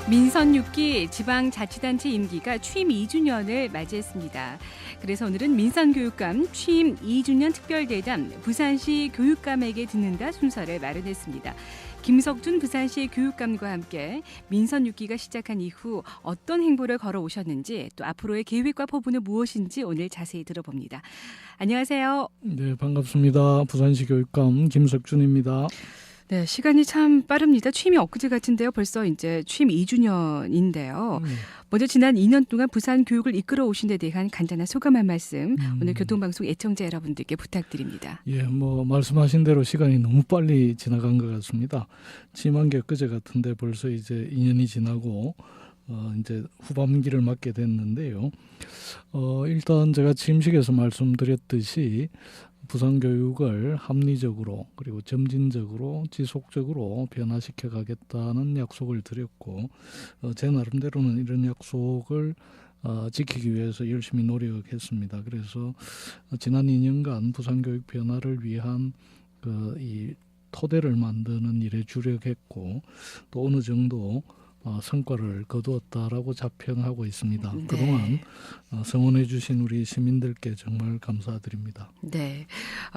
민선 6기 지방자치단체 임기가 취임 2주년을 맞이했습니다. 그래서 오늘은 민선교육감 취임 2주년 특별대담 부산시 교육감에게 듣는다 순서를 마련했습니다. 김석준 부산시 교육감과 함께 민선 6기가 시작한 이후 어떤 행보를 걸어오셨는지 또 앞으로의 계획과 포부는 무엇인지 오늘 자세히 들어봅니다. 안녕하세요. 네, 반갑습니다. 부산시 교육감 김석준입니다. 네, 시간이 참 빠릅니다. 취임이 엊그제 같은데요. 벌써 이제 취임 2주년인데요. 먼저 지난 2년 동안 부산 교육을 이끌어 오신 데 대한 간단한 소감 한 말씀 오늘 교통방송 애청자 여러분들께 부탁드립니다. 예, 말씀하신 대로 시간이 너무 빨리 지나간 것 같습니다. 취임한 게 엊그제 같은데 벌써 이제 2년이 지나고 이제 후반기를 맞게 됐는데요. 일단 제가 취임식에서 말씀드렸듯이 부산 교육을 합리적으로 그리고 점진적으로 지속적으로 변화시켜 가겠다는 약속을 드렸고 제 나름대로는 이런 약속을 지키기 위해서 열심히 노력했습니다. 그래서 지난 2년간 부산 교육 변화를 위한 이 토대를 만드는 일에 주력했고 또 어느 정도 성과를 거두었다라고 자평하고 있습니다. 네. 그동안 성원해 주신 우리 시민들께 정말 감사드립니다. 네,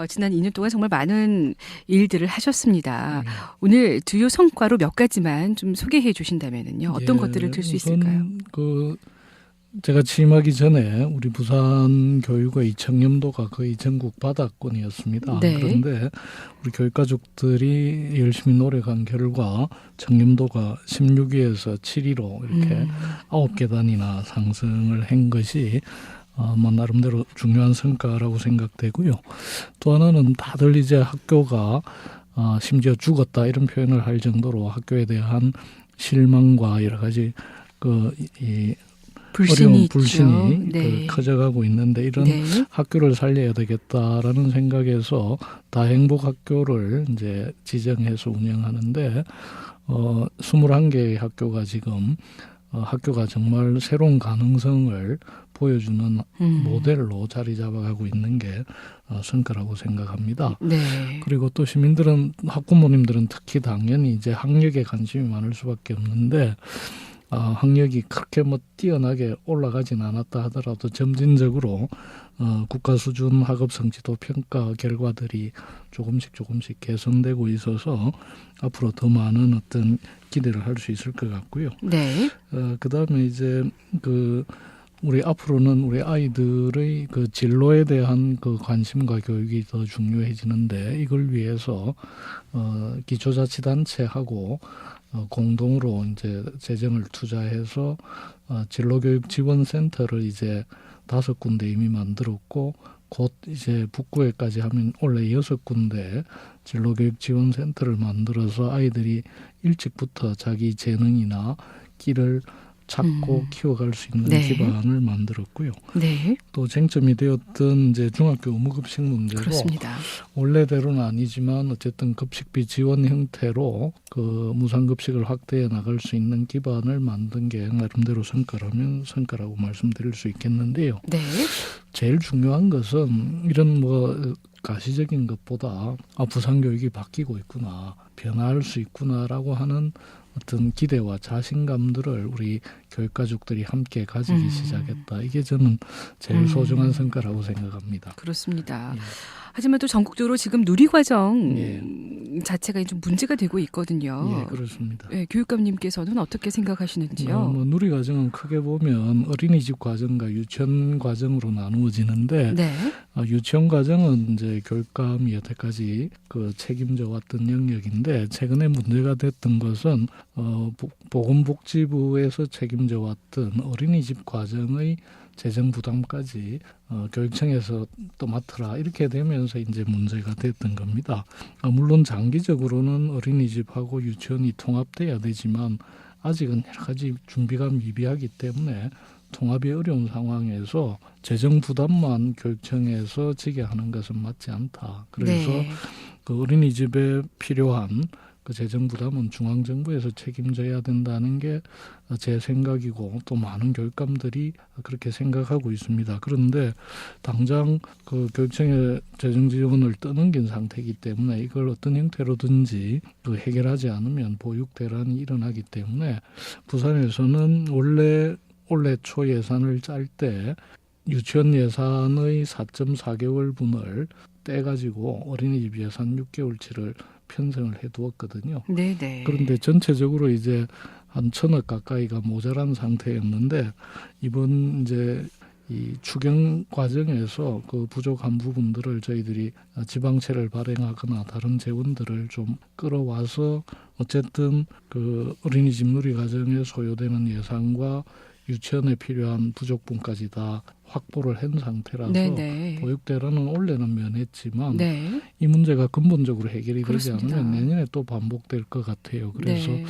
지난 2년 동안 정말 많은 일들을 하셨습니다. 오늘 주요 성과로 몇 가지만 좀 소개해 주신다면요. 어떤 것들을 들 수 있을까요? 제가 취임하기 전에 우리 부산 교육의 청렴도가 거의 전국 바닥권이었습니다. 네. 그런데 우리 교육가족들이 열심히 노력한 결과 청렴도가 16위에서 7위로 이렇게 9계단이나 상승을 한 것이 나름대로 중요한 성과라고 생각되고요. 또 하나는 다들 이제 학교가 심지어 죽었다 이런 표현을 할 정도로 학교에 대한 실망과 여러 가지 어려운 불신이 네. 커져가고 있는데 이런 네. 학교를 살려야 되겠다라는 생각에서 다행복학교를 이제 지정해서 운영하는데 21개의 학교가 지금 학교가 정말 새로운 가능성을 보여주는 모델로 자리 잡아가고 있는 게 성과라고 생각합니다. 네. 그리고 또 시민들은 학부모님들은 특히 당연히 이제 학력에 관심이 많을 수밖에 없는데 학력이 그렇게 뛰어나게 올라가진 않았다 하더라도 점진적으로 국가 수준 학업 성취도 평가 결과들이 조금씩 개선되고 있어서 앞으로 더 많은 어떤 기대를 할 수 있을 것 같고요. 네. 그다음에 이제 우리 앞으로는 우리 아이들의 진로에 대한 관심과 교육이 더 중요해지는데 이걸 위해서 기초자치단체하고 공동으로 이제 재정을 투자해서 진로교육 지원센터를 이제 5군데 이미 만들었고 곧 이제 북구에까지 하면 원래 6군데 진로교육 지원센터를 만들어서 아이들이 일찍부터 자기 재능이나 끼를 찾고 키워갈 수 있는 네. 기반을 만들었고요. 네. 또 쟁점이 되었던 이제 중학교 의무급식 문제도 그렇습니다. 원래대로는 아니지만 어쨌든 급식비 지원 형태로 무상급식을 확대해 나갈 수 있는 기반을 만든 게 나름대로 성과라면 성과라고 말씀드릴 수 있겠는데요. 네. 제일 중요한 것은 이런 가시적인 것보다 부산 교육이 바뀌고 있구나, 변화할 수 있구나라고 하는 어떤 기대와 자신감들을 우리 교육가족들이 함께 가지기 시작했다. 이게 저는 제일 소중한 성과라고 생각합니다. 그렇습니다. 예. 하지만 또 전국적으로 지금 누리과정 예. 자체가 좀 문제가 되고 있거든요. 예, 그렇습니다. 네, 교육감님께서는 어떻게 생각하시는지요? 누리과정은 크게 보면 어린이집 과정과 유치원 과정으로 나누어지는데 네. 유치원 과정은 이제 교육감이 여태까지 책임져 왔던 영역인데 최근에 문제가 됐던 것은 보건복지부에서 책임져 왔던 어린이집 과정의 재정 부담까지 교육청에서 또 맡으라 이렇게 되면서 이제 문제가 됐던 겁니다. 물론 장기적으로는 어린이집하고 유치원이 통합돼야 되지만 아직은 여러 가지 준비가 미비하기 때문에 통합이 어려운 상황에서 재정 부담만 교육청에서 지게 하는 것은 맞지 않다. 그래서 네. 어린이집에 필요한 그 재정 부담은 중앙정부에서 책임져야 된다는 게 제 생각이고 또 많은 교육감들이 그렇게 생각하고 있습니다. 그런데 당장 그 교육청의 재정 지원을 떠넘긴 상태이기 때문에 이걸 어떤 형태로든지 그 해결하지 않으면 보육 대란이 일어나기 때문에 부산에서는 원래 올해 초 예산을 짤 때 유치원 예산의 4.4개월분을 떼가지고 어린이집 예산 6개월치를 편성을 해두었거든요. 네네. 그런데 전체적으로 이제 한 1,000억 가까이가 모자란 상태였는데 이번 이제 이 추경 과정에서 그 부족한 부분들을 저희들이 지방채를 발행하거나 다른 재원들을 좀 끌어와서 어쨌든 그 어린이집 누리과정에 소요되는 예산과 유치원에 필요한 부족분까지 다 확보를 한 상태라서 네네. 보육대란은 올해는 면했지만 네. 이 문제가 근본적으로 해결이 되지 그렇습니다. 않으면 내년에 또 반복될 것 같아요. 그래서 네.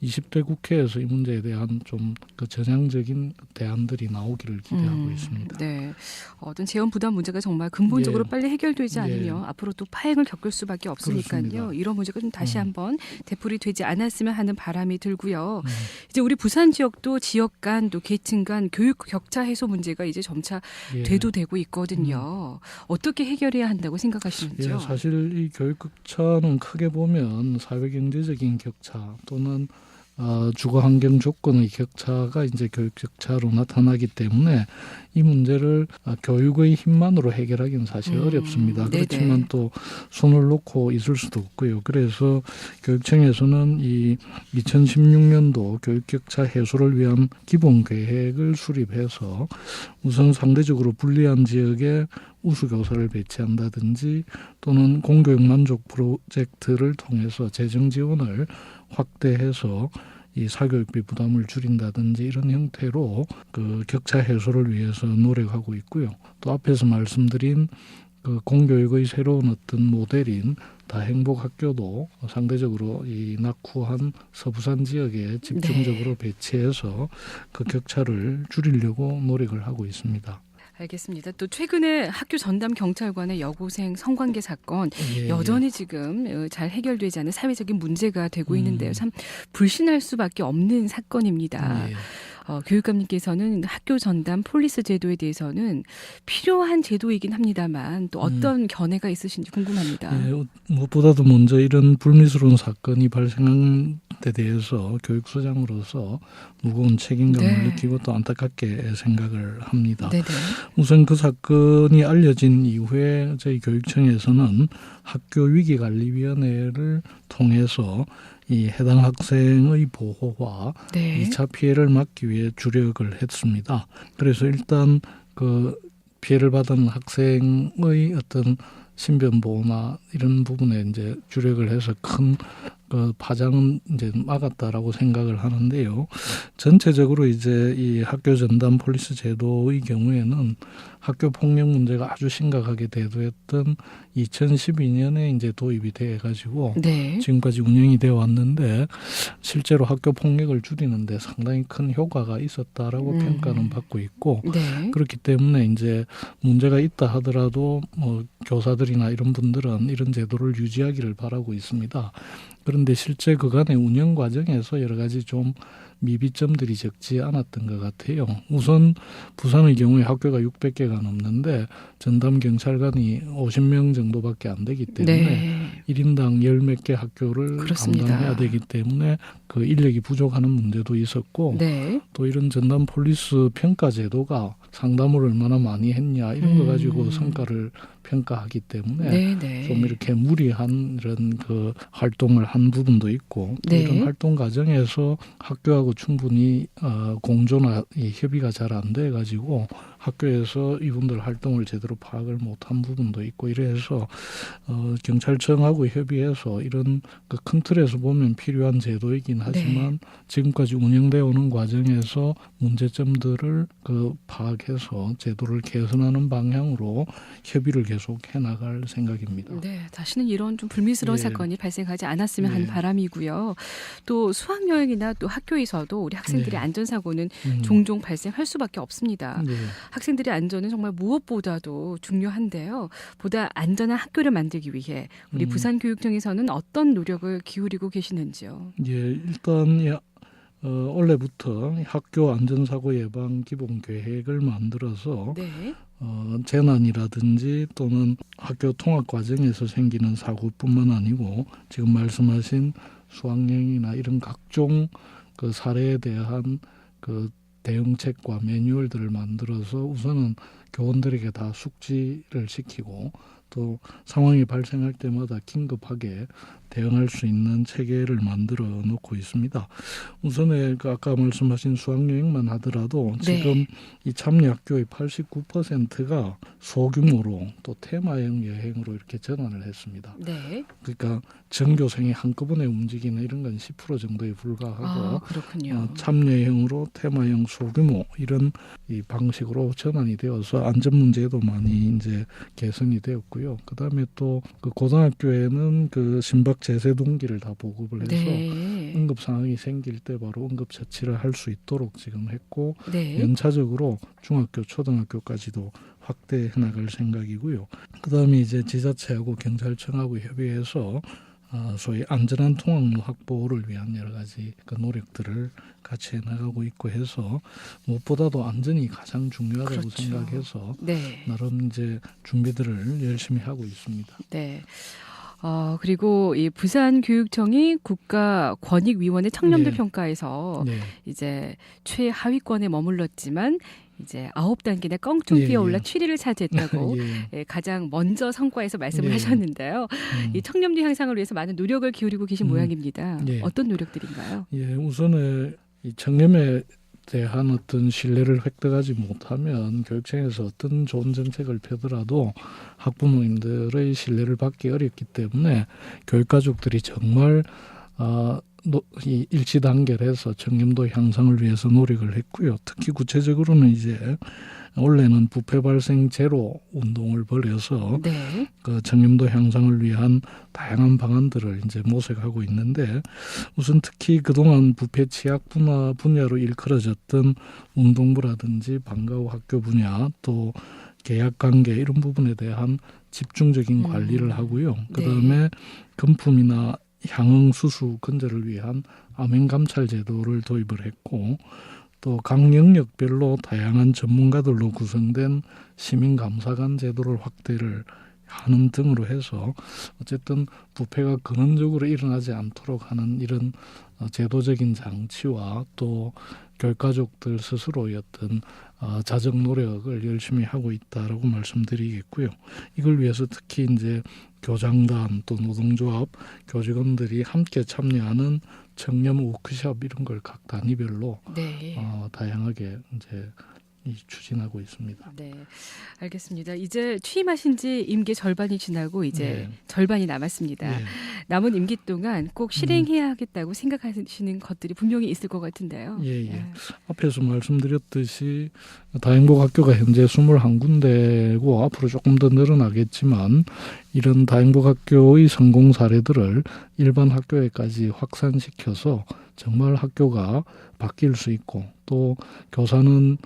20대 국회에서 이 문제에 대한 좀 그 전향적인 대안들이 나오기를 기대하고 있습니다. 네. 어떤 재원 부담 문제가 정말 근본적으로 예. 빨리 해결되지 예. 않으면 앞으로 또 파행을 겪을 수밖에 없으니까요. 그렇습니다. 이런 문제가 좀 다시 한번 되풀이 되지 않았으면 하는 바람이 들고요. 음. 이제 우리 부산 지역도 지역 간 또 계층 간 교육 격차 해소 문제가 이제 점차 예. 되도되고 있거든요. 어떻게 해결해야 한다고 생각하시는지요? 예, 사실 이 교육 격차는 크게 보면 사회경제적인 격차 또는 주거 환경 조건의 격차가 이제 교육 격차로 나타나기 때문에 이 문제를 교육의 힘만으로 해결하기는 사실 어렵습니다. 네네. 그렇지만 또 손을 놓고 있을 수도 없고요. 그래서 교육청에서는 이 2016년도 교육 격차 해소를 위한 기본 계획을 수립해서 우선 상대적으로 불리한 지역에 우수교사를 배치한다든지 또는 공교육 만족 프로젝트를 통해서 재정 지원을 확대해서 이 사교육비 부담을 줄인다든지 이런 형태로 그 격차 해소를 위해서 노력하고 있고요. 또 앞에서 말씀드린 그 공교육의 새로운 어떤 모델인 다행복학교도 상대적으로 이 낙후한 서부산 지역에 집중적으로 배치해서 그 격차를 줄이려고 노력을 하고 있습니다. 알겠습니다. 또 최근에 학교 전담 경찰관의 여고생 성관계 사건 예, 여전히 지금 잘 해결되지 않은 사회적인 문제가 되고 있는데요. 참 불신할 수밖에 없는 사건입니다. 예. 교육감님께서는 학교 전담 폴리스 제도에 대해서는 필요한 제도이긴 합니다만 또 어떤 견해가 있으신지 궁금합니다. 예, 무엇보다도 먼저 이런 불미스러운 사건이 발생한 데 대해서 교육소장으로서 무거운 책임감을 느끼고 또 안타깝게 생각을 합니다. 네네. 우선 그 사건이 알려진 이후에 저희 교육청에서는 학교위기관리위원회를 통해서 이 해당 학생의 보호와 네. 2차 피해를 막기 위해 주력을 했습니다. 그래서 일단 그 피해를 받은 학생의 어떤 신변 보호나 이런 부분에 이제 주력을 해서 큰 그 파장은 이제 막았다라고 생각을 하는데요. 전체적으로 이제 이 학교 전담 폴리스 제도의 경우에는 학교 폭력 문제가 아주 심각하게 대두했던 2012년에 이제 도입이 돼 가지고 네. 지금까지 운영이 되어 왔는데 실제로 학교 폭력을 줄이는데 상당히 큰 효과가 있었다라고 평가는 받고 있고 네. 그렇기 때문에 이제 문제가 있다 하더라도 뭐 교사들이나 이런 분들은 이런 제도를 유지하기를 바라고 있습니다. 그런데 실제 그간의 운영 과정에서 여러 가지 좀 미비점들이 적지 않았던 것 같아요. 우선 부산의 경우에 학교가 600개가 넘는데 전담 경찰관이 50명 정도밖에 안 되기 때문에 네. 1인당 10몇 개 학교를 그렇습니다. 감당해야 되기 때문에 그 인력이 부족하는 문제도 있었고 네. 또 이런 전담 폴리스 평가 제도가 상담을 얼마나 많이 했냐 이런 거 가지고 성과를 평가하기 때문에 네네. 좀 이렇게 무리한 이런 그 활동을 한 부분도 있고 또 네. 이런 활동 과정에서 학교하고 충분히 공조나 이 협의가 잘 안 돼 가지고 학교에서 이분들 활동을 제대로 파악을 못한 부분도 있고 이래서 경찰청하고 협의해서 이런 그 큰 틀에서 보면 필요한 제도이긴 하지만 지금까지 운영되어 오는 과정에서 문제점들을 그 파악해서 제도를 개선하는 방향으로 협의를 계속 해나갈 생각입니다. 네, 다시는 이런 좀 불미스러운 예. 사건이 발생하지 않았으면 하는 예. 바람이고요. 또 수학여행이나 또 학교에서도 우리 학생들의 네. 안전사고는 종종 발생할 수밖에 없습니다. 네. 학생들의 안전은 정말 무엇보다도 것도 중요한데요. 보다 안전한 학교를 만들기 위해 우리 부산교육청에서는 어떤 노력을 기울이고 계시는지요? 예, 일단 올해부터 학교 안전사고 예방 기본 계획을 만들어서 네. 재난이라든지 또는 학교 통학 과정에서 생기는 사고뿐만 아니고 지금 말씀하신 수학여행이나 이런 각종 그 사례에 대한 그 대응책과 매뉴얼들을 만들어서 우선은 교원들에게 다 숙지를 시키고 또 상황이 발생할 때마다 긴급하게 대응할 수 있는 체계를 만들어 놓고 있습니다. 우선에 그 아까 말씀하신 수학여행만 하더라도 지금 이 참여학교의 89%가 소규모로 또 테마형 여행으로 이렇게 전환을 했습니다. 네. 그러니까 전교생이 한꺼번에 움직이는 이런 건 10% 정도에 불과하고 그렇군요. 참여형으로 테마형 소규모 이런 이 방식으로 전환이 되어서 안전 문제도 많이 이제 개선이 되었고요. 그다음에 또 그 고등학교에는 그 심박 제세 동기를 다 보급을 해서 네. 응급 상황이 생길 때 바로 응급 처치를 할 수 있도록 지금 했고 네. 연차적으로 중학교, 초등학교까지도 확대해 나갈 생각이고요. 그다음에 이제 지자체하고 경찰청하고 협의해서 소위 안전한 통학로 확보를 위한 여러 가지 그 노력들을 같이 해나가고 있고 해서 무엇보다도 안전이 가장 중요하다고 그렇죠. 생각해서 네. 나름 이제 준비들을 열심히 하고 있습니다. 네. 그리고 이 부산교육청이 국가권익위원회 청렴도 네. 평가에서 네. 이제 최하위권에 머물렀지만 이제 9단계 내 껑충 예, 뛰어올라 예. 7위를 차지했다고 예. 예, 가장 먼저 성과에서 말씀을 예. 하셨는데요. 음. 이 청렴도 향상을 위해서 많은 노력을 기울이고 계신 모양입니다. 예. 어떤 노력들인가요? 예, 우선은 이 청렴에 대한 어떤 신뢰를 획득하지 못하면 교육청에서 어떤 좋은 정책을 펴더라도 학부모님들의 신뢰를 받기 어렵기 때문에 교육가족들이 정말 이 일치단결해서 청렴도 향상을 위해서 노력을 했고요. 특히 구체적으로는 이제 원래는 부패 발생 제로 운동을 벌여서 네. 그 청렴도 향상을 위한 다양한 방안들을 이제 모색하고 있는데 우선 특히 그동안 부패 취약 분야로 일컬어졌던 운동부라든지 방과 후 학교 분야 또 계약 관계 이런 부분에 대한 집중적인 관리를 하고요. 그다음에 금품이나 향응 수수 근절을 위한 암행 감찰 제도를 도입을 했고 또 각 영역별로 다양한 전문가들로 구성된 시민감사관 제도를 확대를 하는 등으로 해서 어쨌든 부패가 근원적으로 일어나지 않도록 하는 이런 제도적인 장치와 또 교육가족들 스스로의 어떤 자정 노력을 열심히 하고 있다라고 말씀드리겠고요. 이걸 위해서 특히 이제 교장단 또 노동조합 교직원들이 함께 참여하는 청렴 워크숍 이런 걸 각 단위별로 네. 다양하게 이제 추진하고 있습니다. 네, 알겠습니다. 이제 취임하신 지 임기 절반이 지나고 이제 네. 절반이 남았습니다. 예. 남은 임기 동안 꼭 실행해야 하겠다고 생각하시는 것들이 분명히 있을 것 같은데요. 예. 앞에서 말씀드렸듯이 다행복학교가 현재 21군데고 앞으로 조금 더 늘어나겠지만 이런 다행복학교의 성공 사례들을 일반 학교에까지 확산시켜서 정말 학교가 바뀔 수 있고 또 교사는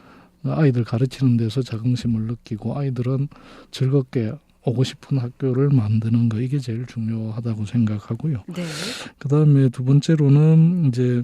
아이들 가르치는 데서 자긍심을 느끼고 아이들은 즐겁게 오고 싶은 학교를 만드는 거 이게 제일 중요하다고 생각하고요. 네. 그다음에 두 번째로는 이제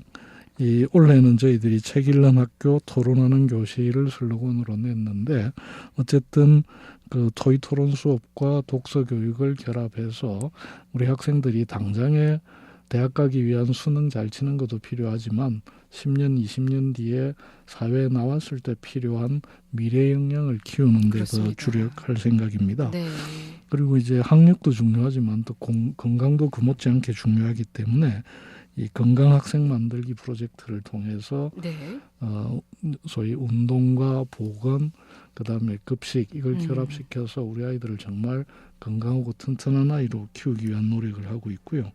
이 올해는 저희들이 책 읽는 학교 토론하는 교실을 슬로건으로 냈는데 어쨌든 그 토의 토론 수업과 독서 교육을 결합해서 우리 학생들이 당장에 대학 가기 위한 수능 잘 치는 것도 필요하지만 10년, 20년 뒤에 사회에 나왔을 때 필요한 미래 역량을 키우는 데 더 주력할 생각입니다. 네. 그리고 이제 학력도 중요하지만 또 건강도 그못지 않게 중요하기 때문에 이 건강 학생 만들기 프로젝트를 통해서 네. 소위 운동과 보건 그다음에 급식 이걸 결합시켜서 우리 아이들을 정말 건강하고 튼튼한 아이로 키우기 위한 노력을 하고 있고요.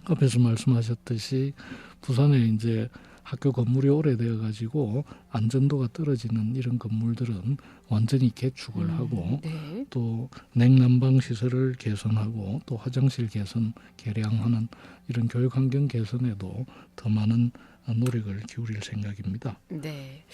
앞에서 말씀하셨듯이 부산에 이제 학교 건물이 오래되어 가지고 안전도가 떨어지는 이런 건물들은 완전히 개축을 하고 네. 또 냉난방 시설을 개선하고 또 화장실 개선 개량하는 이런 교육 환경 개선에도 더 많은 노력을 기울일 생각입니다. 네.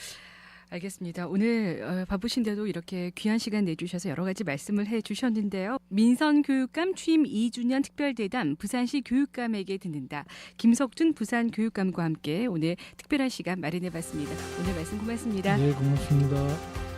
알겠습니다. 오늘 바쁘신데도 이렇게 귀한 시간 내주셔서 여러 가지 말씀을 해주셨는데요. 민선교육감 취임 2주년 특별대담 부산시 교육감에게 듣는다. 김석준 부산교육감과 함께 오늘 특별한 시간 마련해봤습니다. 오늘 말씀 고맙습니다. 네, 고맙습니다.